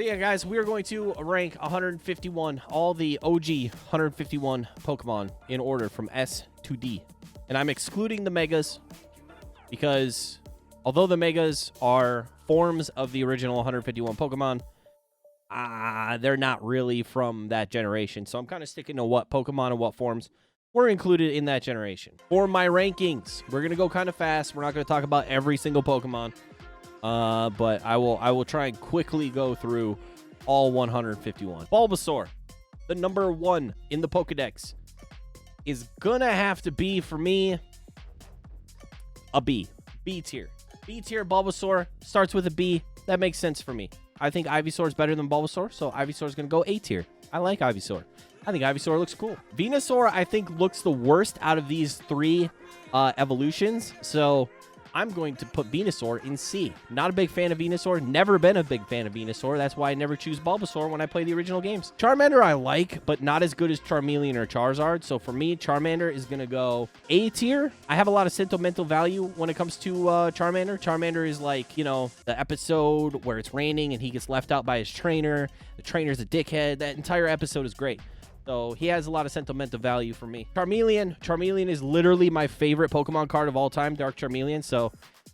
So yeah, guys, we are going to rank 151, all the OG 151 Pokemon in order from S to D. And I'm excluding the Megas because although the Megas are forms of the original 151 Pokemon, they're not really from that generation. So I'm kind of sticking to what Pokemon and what forms were included in that generation. For my rankings, we're going to go kind of fast. We're not going to talk about every single Pokemon. But I will try and quickly go through all 151. Bulbasaur, the number 1 in the Pokedex, is gonna have to be, for me, a B. B tier. B tier Bulbasaur starts with a B. That makes sense for me. I think Ivysaur is better than Bulbasaur, so Ivysaur is gonna go A tier. I like Ivysaur. I think Ivysaur looks cool. Venusaur, I think, looks the worst out of these 3 evolutions, so I'm going to put Venusaur in C. Not a big fan of Venusaur. Never been a big fan of Venusaur. That's why I never choose Bulbasaur when I play the original games. Charmander I like, but not as good as Charmeleon or Charizard. So for me, Charmander is going to go A tier. I have a lot of sentimental value when it comes to Charmander. Charmander is like, you know, the episode where it's raining and he gets left out by his trainer. The trainer's a dickhead. That entire episode is great. So he has a lot of sentimental value for me. Charmeleon is literally my favorite Pokemon card of all time, Dark Charmeleon. So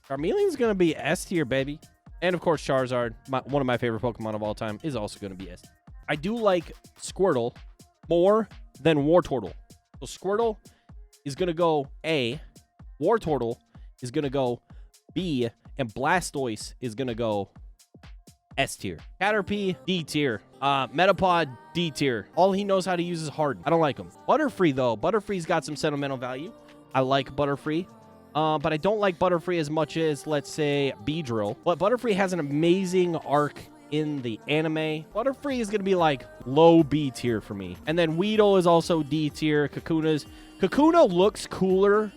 Charmeleon's going to be S tier, baby. And of course, Charizard, one of my favorite Pokemon of all time, is also going to be S. I do like Squirtle more than Wartortle. So Squirtle is going to go A. Wartortle is going to go B. And Blastoise is going to go S tier. Caterpie, D tier. Metapod, D tier. All he knows how to use is Harden. I don't like him. Butterfree, though. Butterfree's got some sentimental value. I like Butterfree. But I don't like Butterfree as much as, let's say, Beedrill. But Butterfree has an amazing arc in the anime. Butterfree is going to be like low B tier for me. And then Weedle is also D tier. Kakuna looks cooler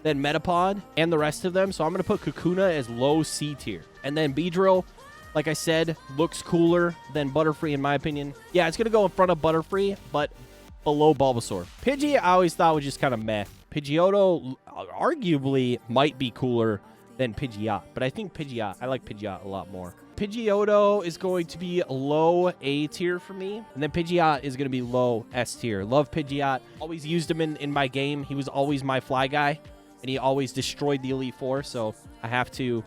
than Metapod and the rest of them. So I'm going to put Kakuna as low C tier. And then Beedrill, like I said, looks cooler than Butterfree in my opinion. Yeah, it's going to go in front of Butterfree, but below Bulbasaur. Pidgey, I always thought was just kind of meh. Pidgeotto arguably might be cooler than Pidgeot, but I think I like Pidgeot a lot more. Pidgeotto is going to be low A tier for me, and then Pidgeot is going to be low S tier. Love Pidgeot. Always used him in my game. He was always my fly guy, and he always destroyed the Elite Four, so I have to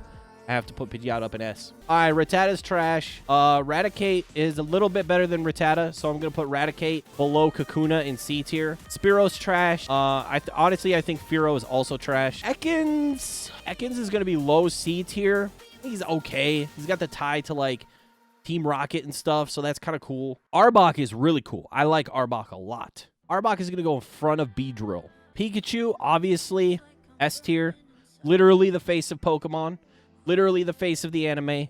put Pidgeot up in S. All right, Rattata's trash. Raticate is a little bit better than Rattata, so I'm going to put Raticate below Kakuna in C tier. Spearo's trash. Honestly, I think Fearow is also trash. Ekans is going to be low C tier. He's okay. He's got the tie to, like, Team Rocket and stuff, so that's kind of cool. Arbok is really cool. I like Arbok a lot. Arbok is going to go in front of Beedrill. Pikachu, obviously, S tier. Literally the face of Pokemon. Literally the face of the anime.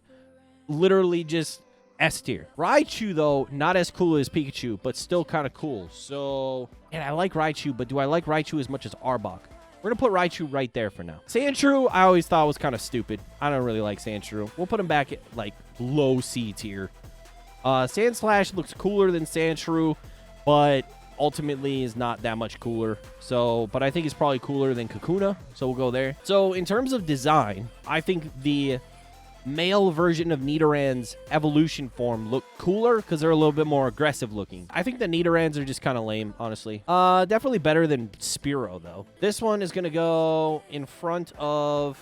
Literally just S tier. Raichu, though, not as cool as Pikachu, but still kind of cool. So, and I like Raichu, but do I like Raichu as much as Arbok? We're going to put Raichu right there for now. Sandshrew, I always thought was kind of stupid. I don't really like Sandshrew. We'll put him back at, like, low C tier. Sandslash looks cooler than Sandshrew, but ultimately is not that much cooler. So, but I think it's probably cooler than Kakuna, so we'll go there. So in terms of design, I think the male version of Nidorann's evolution form look cooler because they're a little bit more aggressive looking. I think the Nidoranns are just kind of lame, honestly. Definitely better than Spearow, though. This one is going to go in front of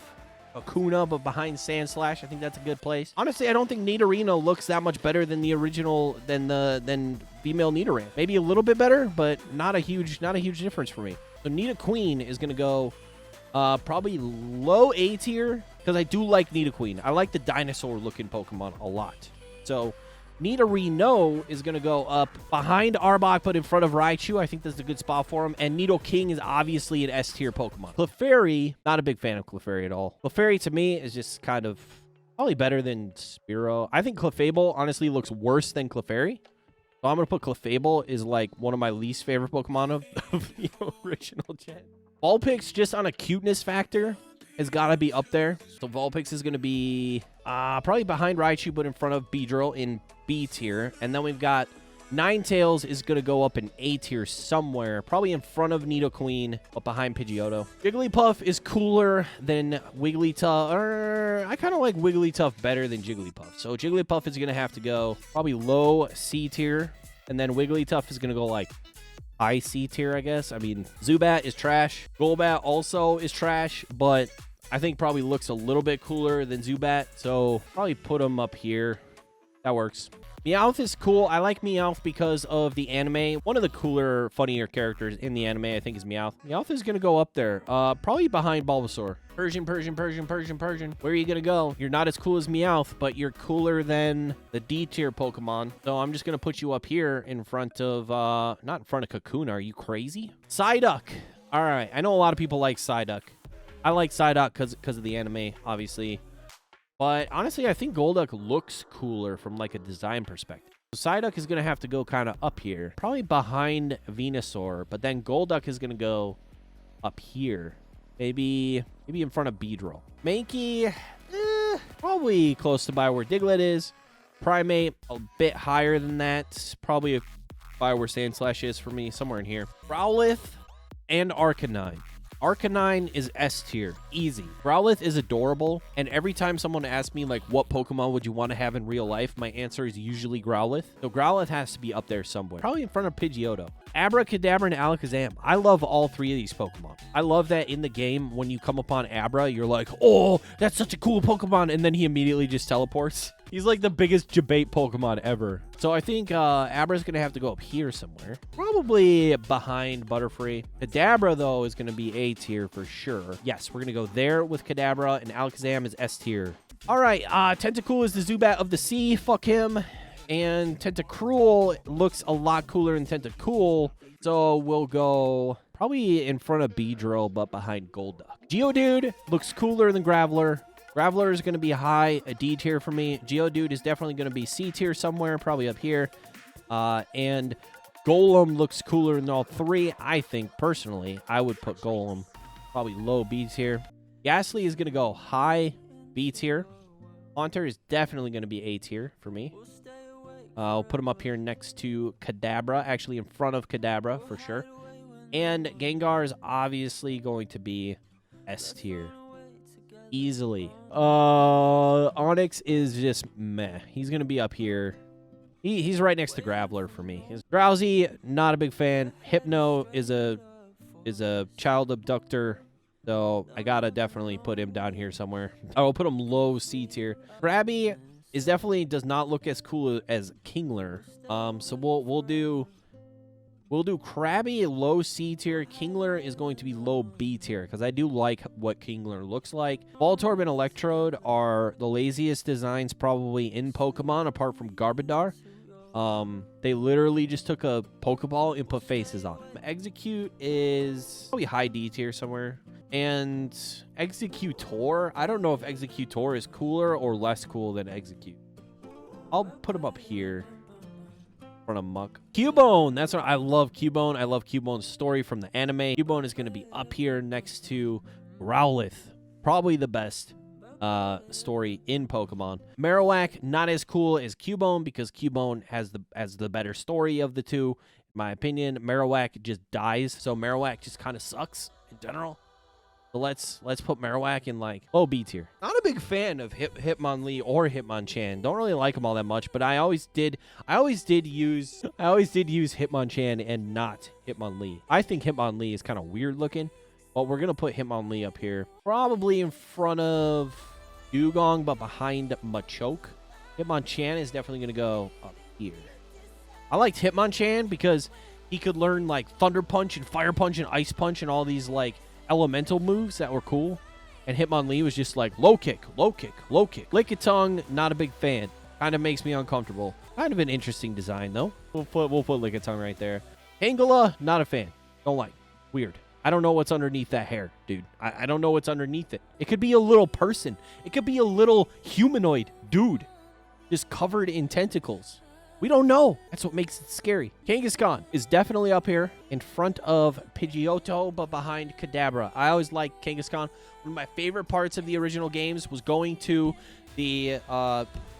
Kakuna, but behind Sandslash. I think that's a good place. Honestly, I don't think Nidorino looks that much better than the original, than female Nidoran. Maybe a little bit better, but not a huge difference for me. So Nidoqueen is going to go probably low A tier because I do like Nidoqueen. I like the dinosaur-looking Pokemon a lot. So Nidorino is going to go up behind Arbok, but in front of Raichu. I think that's a good spot for him. And Nidoking is obviously an S-tier Pokemon. Clefairy, not a big fan of Clefairy at all. Clefairy, to me, is just kind of probably better than Spearow. I think Clefable, honestly, looks worse than Clefairy. So I'm going to put Clefable is, like, one of my least favorite Pokemon of the original gen. Vulpix, just on a cuteness factor, has got to be up there. So Vulpix is going to be probably behind Raichu, but in front of Beedrill in B tier. And then we've got Ninetales is going to go up in A tier somewhere, probably in front of Nidoqueen, but behind Pidgeotto. Jigglypuff is cooler than Wigglytuff. I kind of like Wigglytuff better than Jigglypuff. So Jigglypuff is going to have to go probably low C tier, and then Wigglytuff is going to go like high C tier, I guess. I mean, Zubat is trash. Golbat also is trash, but I think probably looks a little bit cooler than Zubat, so probably put him up here. That works. Meowth is cool. I like Meowth because of the anime. One of the cooler, funnier characters in the anime, I think, is Meowth. Meowth is going to go up there. Probably behind Bulbasaur. Persian. Where are you going to go? You're not as cool as Meowth, but you're cooler than the D tier Pokemon. So I'm just going to put you up here in front of, not in front of Kakuna. Are you crazy? Psyduck. All right. I know a lot of people like Psyduck. I like Psyduck because of the anime, obviously. But honestly, I think Golduck looks cooler from like a design perspective. So Psyduck is going to have to go kind of up here. Probably behind Venusaur. But then Golduck is going to go up here. Maybe in front of Beedrill. Mankey, probably close to by where Diglett is. Primate, a bit higher than that. Probably by where Sandslash is for me. Somewhere in here. Growlithe and Arcanine. Arcanine is S tier. Easy. Growlithe is adorable, and every time someone asks me, like, what Pokemon would you want to have in real life, my answer is usually Growlithe. So Growlithe has to be up there somewhere. Probably in front of Pidgeotto. Abracadabra and Alakazam. I love all three of these Pokemon. I love that in the game, when you come upon Abra, you're like, oh, that's such a cool Pokemon, and then he immediately just teleports. He's like the biggest debate Pokemon ever. So I think Abra's going to have to go up here somewhere. Probably behind Butterfree. Kadabra, though, is going to be A tier for sure. Yes, we're going to go there with Kadabra, and Alakazam is S tier. All right, Tentacool is the Zubat of the sea. Fuck him. And Tentacruel looks a lot cooler than Tentacool. So we'll go probably in front of Beedrill, but behind Golduck. Geodude looks cooler than Graveler. Graveler is going to be high, a D tier for me. Geodude is definitely going to be C tier somewhere, probably up here. And Golem looks cooler than all three. I think, personally, I would put Golem probably low B tier. Gastly is going to go high B tier. Haunter is definitely going to be A tier for me. I'll put him up here next to Kadabra, actually in front of Kadabra for sure. And Gengar is obviously going to be S tier. Easily. Onyx is just meh. He's going to be up here. He's right next to Graveler for me. Drowsy, not a big fan. Hypno is a child abductor, so I got to definitely put him down here somewhere. I will put him low C tier. Krabby is definitely does not look as cool as Kingler. So we'll do Krabby low C tier. Kingler is going to be low B tier because I do like what Kingler looks like. Voltorb and Electrode are the laziest designs probably in Pokemon apart from Garbodor. They literally just took a Pokeball and put faces on them. Execute is probably high D tier somewhere. And Executor, I don't know if Executor is cooler or less cool than Execute. I'll put him up here. A muck. Cubone, that's what I love. Cubone, I love Cubone's story from the anime. Cubone is going to be up here next to Growlithe, probably the best story in Pokemon. Marowak, not as cool as Cubone because Cubone has the better story of the two. In my opinion, Marowak just dies, so Marowak just kind of sucks in general. So let's put Marowak in like low B tier. Not a big fan of Hitmonlee or Hitmonchan. Don't really like them all that much, but I always did use Hitmonchan and not Hitmonlee. I think Hitmonlee is kind of weird looking, but we're gonna put Hitmonlee up here, probably in front of Dugong, but behind Machoke. Hitmonchan is definitely gonna go up here. I liked Hitmonchan because he could learn like Thunder Punch and Fire Punch and Ice Punch and all these like elemental moves that were cool, and Hitmonlee was just like low kick. Lickitung, not a big fan. Kind of makes me uncomfortable. Kind of an interesting design though. We'll put Lickitung right there. Tangela, not a fan. Don't like. Weird. I don't know what's underneath that hair, dude. I don't know what's underneath it. It could be a little person. It could be a little humanoid dude just covered in tentacles. We don't know. That's what makes it scary. Kangaskhan is definitely up here in front of Pidgeotto, but behind Kadabra. I always liked Kangaskhan. One of my favorite parts of the original games was going to the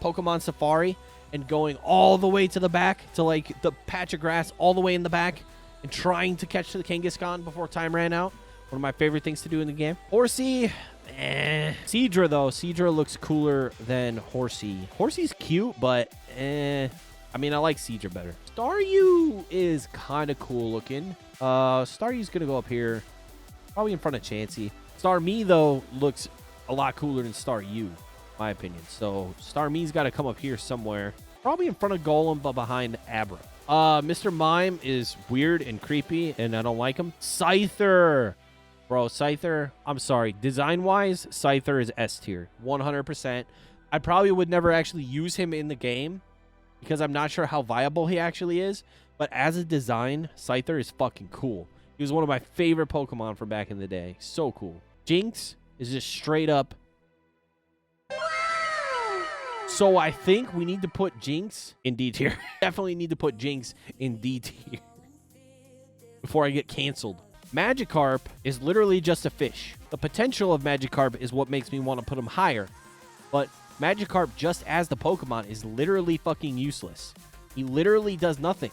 Pokemon Safari and going all the way to the back to like the patch of grass all the way in the back and trying to catch the Kangaskhan before time ran out. One of my favorite things to do in the game. Horsey, Seadra though. Seadra looks cooler than Horsey. Horsey's cute, but I mean, I like Seadra better. Staryu is kind of cool looking. Staryu's gonna go up here, probably in front of Chansey. Starmie though looks a lot cooler than Staryu, my opinion. So Starmie's got to come up here somewhere, probably in front of Golem, but behind Abra. Mr. Mime is weird and creepy, and I don't like him. Scyther. Bro, Scyther, I'm sorry. Design-wise, Scyther is S tier. 100%. I probably would never actually use him in the game because I'm not sure how viable he actually is. But as a design, Scyther is fucking cool. He was one of my favorite Pokemon from back in the day. So cool. Jinx is just straight up. So I think we need to put Jinx in D tier. Definitely need to put Jinx in D tier before I get canceled. Magikarp is literally just a fish. The potential of Magikarp is what makes me want to put him higher. But Magikarp, just as the Pokemon, is literally fucking useless. He literally does nothing.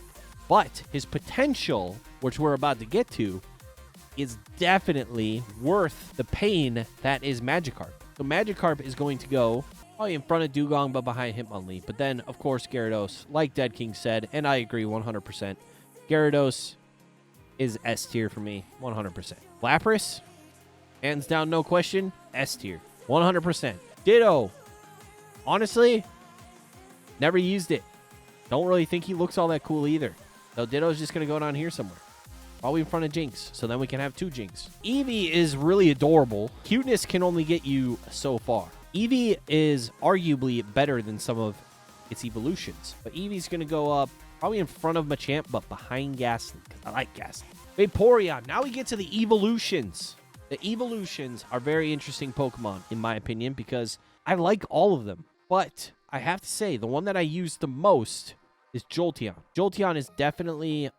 But his potential, which we're about to get to, is definitely worth the pain that is Magikarp. So Magikarp is going to go probably in front of Dugong, but behind Hitmonlee. But then, of course, Gyarados, like Dead King said, and I agree 100%. Gyarados is S tier for me, 100%. Lapras, hands down, no question, S tier, 100%. Ditto, honestly, never used it. Don't really think he looks all that cool either. So Ditto's just going to go down here somewhere. Probably in front of Jinx, so then we can have two Jinx. Eevee is really adorable. Cuteness can only get you so far. Eevee is arguably better than some of its evolutions. But Eevee's going to go up probably in front of Machamp, but behind Gastly, because I like Gastly. Vaporeon. Now we get to the evolutions. The evolutions are very interesting Pokemon, in my opinion, because I like all of them. But I have to say, the one that I use the most is Jolteon. Jolteon is definitely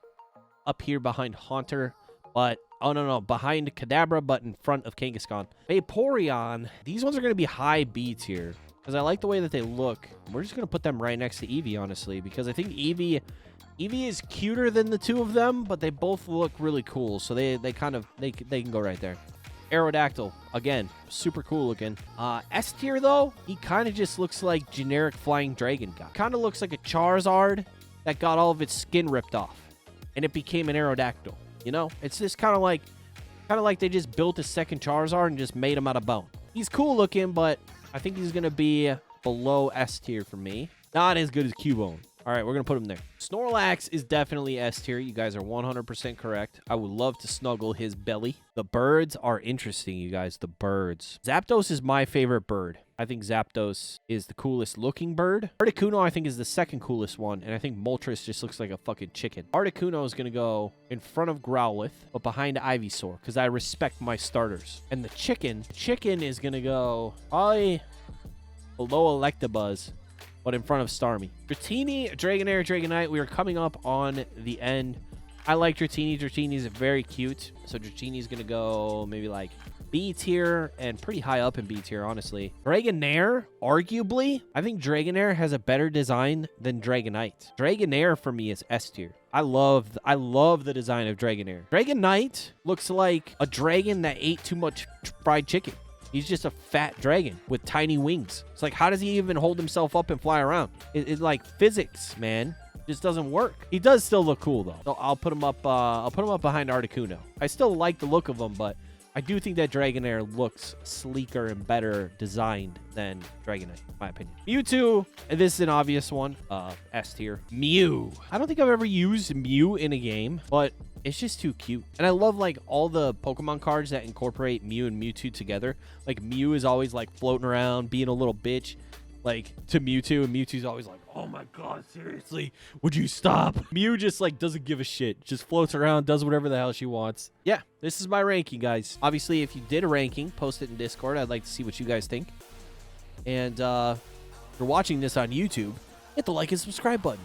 up here behind Haunter, but behind Kadabra, but in front of Kangaskhan. Vaporeon, these ones are going to be high B tier because I like the way that they look. We're just going to put them right next to Eevee, honestly, because I think Eevee is cuter than the two of them, but they both look really cool, so they can go right there. Aerodactyl, again, super cool looking. S tier, though, he kind of just looks like generic flying dragon guy. Kind of looks like a Charizard that got all of its skin ripped off, and it became an Aerodactyl. You know, it's just kind of like they just built a second Charizard and just made him out of bone. He's cool looking, but I think he's going to be below S tier for me. Not as good as Cubone. All right, we're going to put him there. Snorlax is definitely S tier. You guys are 100% correct. I would love to snuggle his belly. The birds are interesting, you guys. The birds. Zapdos is my favorite bird. I think Zapdos is the coolest looking bird. Articuno, I think, is the second coolest one. And I think Moltres just looks like a fucking chicken. Articuno is going to go in front of Growlithe, but behind Ivysaur, because I respect my starters. And the chicken is going to go probably below Electabuzz, but in front of Starmie. Dratini, Dragonair, Dragonite, we are coming up on the end. I like Dratini. Dratini is very cute. So Dratini is going to go maybe like B tier and pretty high up in B tier, honestly. Dragonair, arguably, I think Dragonair has a better design than Dragonite. Dragonair for me is S tier. I love the design of Dragonair. Dragonite looks like a dragon that ate too much fried chicken. He's just a fat dragon with tiny wings. It's like, how does he even hold himself up and fly around? It's like physics, man. Just doesn't work. He does still look cool though. So I'll put him up. I'll put him up behind Articuno. I still like the look of him, but I do think that Dragonair looks sleeker and better designed than Dragonite, in my opinion. Mewtwo, and this is an obvious one. S tier. Mew. I don't think I've ever used Mew in a game, but it's just too cute. And I love like all the Pokemon cards that incorporate Mew and Mewtwo together. Like Mew is always like floating around, being a little bitch, like to Mewtwo, and Mewtwo's always like, oh my god, seriously, would you stop? Mew just like doesn't give a shit, just floats around, does whatever the hell she wants. Yeah, this is my ranking, guys. Obviously, if you did a ranking, post it in Discord. I'd like to see what you guys think. And if you're watching this on YouTube, hit the like and subscribe button.